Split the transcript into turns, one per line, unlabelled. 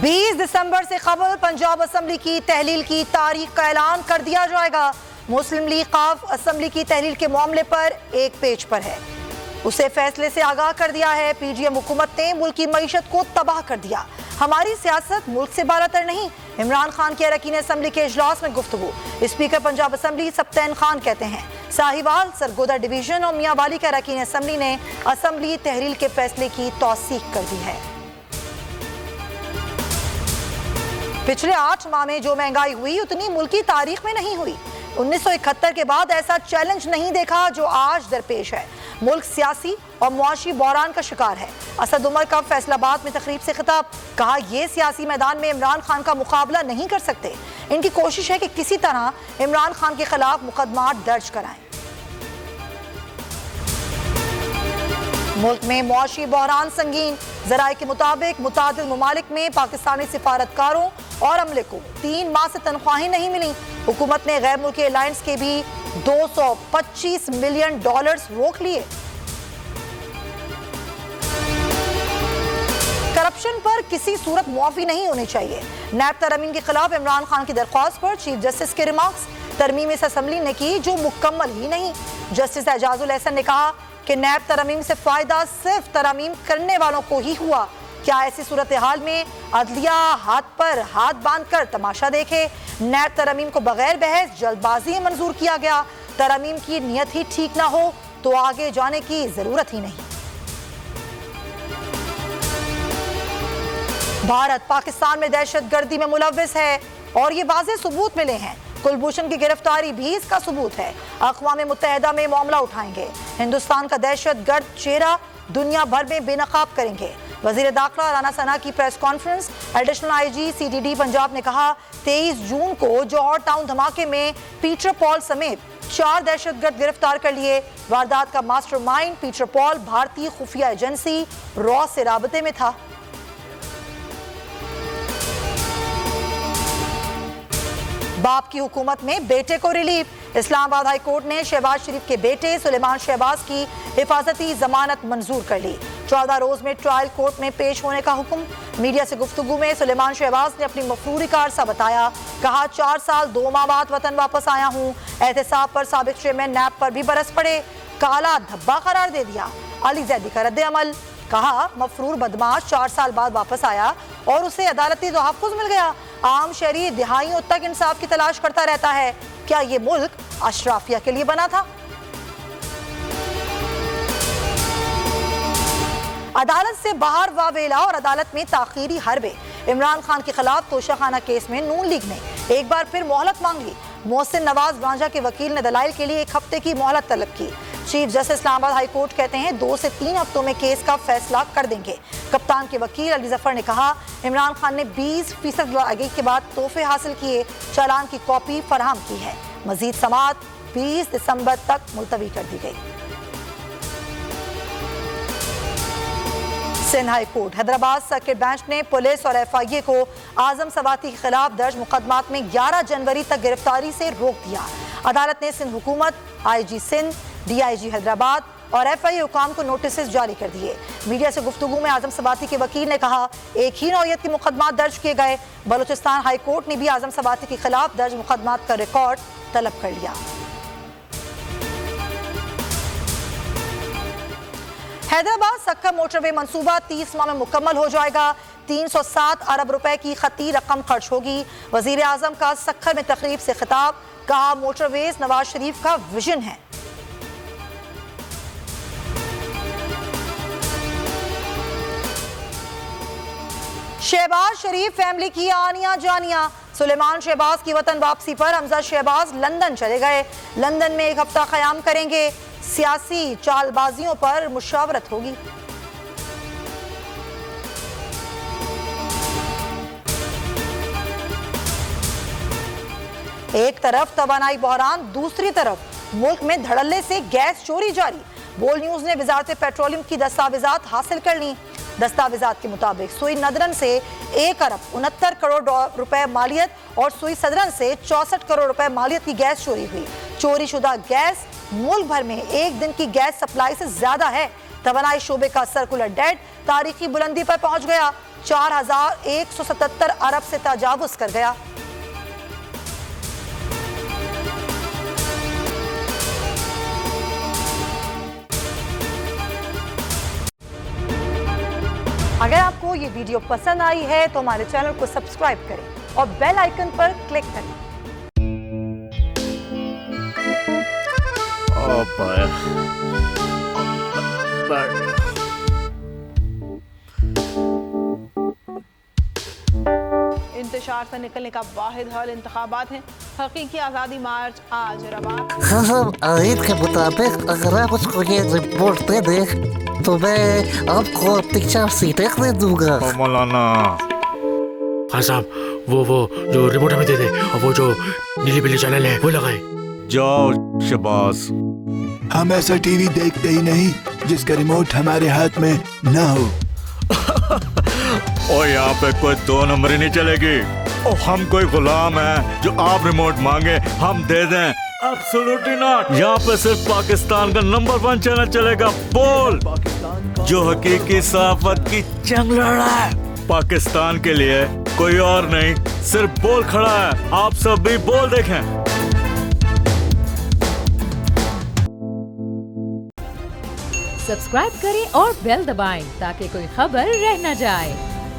20 दिसंबर से कबल पंजाब असम्बली की तहलील की तारीख का ऐलान कर दिया जाएगा। मुस्लिम लीग काफ असम्बली की तहलील के मामले पर एक पेज पर है, उसे फैसले से आगाह कर दिया है। पीडीएम हुकूमत ने मुल्क की मईशत को तबाह कर दिया। हमारी सियासत मुल्क से बालातर नहीं। इमरान खान के अरकान असम्बली के इजलास में गुफ्तगू। स्पीकर पंजाब असम्बली सब्तैन खान कहते हैं साहिवाल, सरगोदा डिवीजन और मियांवाली के अरकान असम्बली ने असम्बली तहरील के फैसले की तौसीक कर दी है। पिछले 8 माह में जो महंगाई हुई उतनी मुल्क की तारीख में नहीं हुई। 1971 के बाद ऐसा चैलेंज नहीं देखा जो आज दरपेश है। मुल्क सियासी और मुआशी बहरान का शिकार है। असद उमर का फैसलाबाद में तकरीब से खिताब, कहा यह सियासी मैदान में इमरान खान का मुकाबला नहीं कर सकते। इनकी कोशिश है कि किसी तरह इमरान खान के खिलाफ मुकदमा दर्ज कराएं। मुल्क में मुआशी बहरान संगीन। जराये के मुताबिक मुतादिल ममालिक में पाकिस्तानी सिफारतकारों और अमले को 3 माह से तनख्वाहें नहीं मिली। हुकूमत ने गैर मुल्की एयरलाइंस के भी $225 मिलियन रोक लिए। करप्शन पर किसी सूरत मुआफी नहीं होनी चाहिए। नैब तरमीम के खिलाफ इमरान खान की दरख्वास्त पर चीफ जस्टिस के रिमार्क्स। तरमीम इस असम्बली ने की जो मुकम्मल ही नहीं। जस्टिस एजाजुल एहसन ने कहा कि नैब तरमीम से फायदा सिर्फ तरमीम करने वालों को ही हुआ। क्या ऐसी सूरत हाल में अदलिया हाथ पर हाथ बांधकर तमाशा देखे? नैब तरमीम को बगैर बहस जल्दबाजी में मंजूर किया गया। तरमीम की नीयत ही ठीक ना हो तो आगे जाने की जरूरत ही नहीं। भारत पाकिस्तान में दहशतगर्दी में मुलव्विस है और ये वाज़ेह सबूत मिले हैं। कुलभूषण की गिरफ्तारी भी इसका सबूत है। अक़वाम मुत्तहिदा में मामला उठाएंगे। हिंदुस्तान का दहशतगर्द चेहरा दुनिया भर में बेनकाब करेंगे। वज़ीर दाखिला राना सना की press conference. Additional IG CDD Punjab ने कहा 23 जून को जौहर टाउन धमाके में पीटर पॉल समेत 4 दहशतगर्द गिरफ्तार कर लिए। वारदात का मास्टरमाइंड पीटर पॉल भारतीय खुफिया एजेंसी रॉ से राबते में था। बाप की हुकूमत में बेटे को रिलीफ। इस्लामाबाद हाई कोर्ट ने शहबाज शरीफ के बेटे सुलेमान शहबाज की हिफाजती जमानत मंजूर कर ली। 14 रोज में ट्रायल कोर्ट में पेश होने का हुक्म। मीडिया से गुफ्तगू में सुलेमान शहबाज ने अपनी मफरूरी का अरसा बताया। कहा 4 साल 2 माह बाद वतन वापस आया हूँ। एहतसाब पर साबिक चेयरमैन नैब पर भी बरस पड़े। काला धब्बा करार दे दिया। अली जैदी का रद्द अमल। कहा मफरूर बदमाश 4 साल बाद वापस आया और उसे अदालती तहफ़्फ़ुज़ मिल गया। आम शहरी दिहाइयों तक इंसाफ की तलाश करता रहता है। क्या ये मुल्क अशराफिया के लिए बना था? अदालत से बाहर वावेला और अदालत में ताखीरी हरबे। इमरान खान के खिलाफ तोशाखाना केस में नून लीग ने एक बार फिर मोहलत मांगी। मोहसिन नवाज रांझा के वकील ने दलाइल के लिए 1 हफ्ते की मोहलत तलब की। Chief justice Islamabad high court कहते हैं 2 से 3 हफ्तों में केस का फैसला कर देंगे। कप्तान के वकील अली जफर ने कहा इमरान खान ने 20% अदायगी के बाद तोहफे हासिल किए। चालान की कॉपी फराहम की है। मजीद समाअत 20 दिसंबर तक मुलतवी कर दी गई। Sindh high court Hyderabad circuit bench ने पुलिस और FIA को आजम सवाती के खिलाफ दर्ज मुकदमात में 11 जनवरी तक गिरफ्तारी से रोक दिया। अदालत ने सिंध हुकूमत, IG सिंध, DIG हैदराबाद और FIA हुकाम को नोटिस जारी कर दिए। मीडिया से गुफ्तगू में आजम सवाती के वकील ने कहा एक ही नौयत के मुकदमात दर्ज किए गए। बलूचिस्तान हाई कोर्ट ने भी आजम सवाती के खिलाफ दर्ज मुकदमात का रिकॉर्ड तलब कर लिया। हैदराबाद सक्कर मोटरवे मंसूबा 30 माह में मुकम्मल हो जाएगा। 307 अरब रुपए की खती रकम खर्च होगी। वजीर आजम का सक्कर में तकरीब से खिताब, कहा मोटरवेज नवाज शरीफ का विजन है। शहबाज शरीफ फैमिली की आनिया जानिया। सुलेमान शहबाज की वतन वापसी पर हमजा शहबाज लंदन चले गए। लंदन में 1 हफ्ता क़याम करेंगे। सियासी चालबाजियों पर मुशावरत होगी। एक तरफ तवानाई बहरान, दूसरी तरफ मुल्क में धड़ल्ले से गैस चोरी जारी। बोल न्यूज ने वजारत पेट्रोलियम की दस्तावेजात हासिल कर ली। दस्तावेजात के मुताबिक सुई नदरन से 1 अरब 69 करोड़ रुपए मालियत और सुई सदरन से 64 करोड़ रुपए मालियत की गैस चोरी हुई। चोरी शुदा गैस मुल्क भर में एक दिन की गैस सप्लाई से ज्यादा है। तवानाई शोबे का सर्कुलर डेट तारीखी बुलंदी पर पहुंच गया। 4177 अरब से तजावुज कर गया। अगर आपको ये वीडियो पसंद आई है तो हमारे चैनल को सब्सक्राइब करें और बेल आइकन पर क्लिक करें।
इंतशार से निकलने का वाहिद हल इंतखाबात हैं। हकीकी आज़ादी मार्च आज रवा।
हाँ, आयत के मुताबिक अगर आप उसको ये रिपोर्ट दे दें तो मैं आपको अपनी 4 सीटें दे दूंगा।
मौलाना
हाँ साहब, वो जो रिमोट हमें दे दे और वो जो नीली पीली चैनल है वो लगाए।
जाओ शहबाज।
हम ऐसा टीवी देखते ही नहीं जिसका रिमोट हमारे हाथ में ना हो।
और यहाँ पे कोई 2 नंबर ही नहीं चलेगी। और हम कोई गुलाम है जो आप रिमोट मांगे हम दे दें? Absolutely not. यहाँ पे सिर्फ पाकिस्तान का नंबर 1 चैनल चलेगा, बोल, जो हकीकी सहाफत की जंग लड़ रहा है। पाकिस्तान के लिए कोई और नहीं, सिर्फ बोल खड़ा है। आप सब भी बोल देखें।
सब्सक्राइब करें और बेल दबाएं ताकि कोई खबर रह न जाए।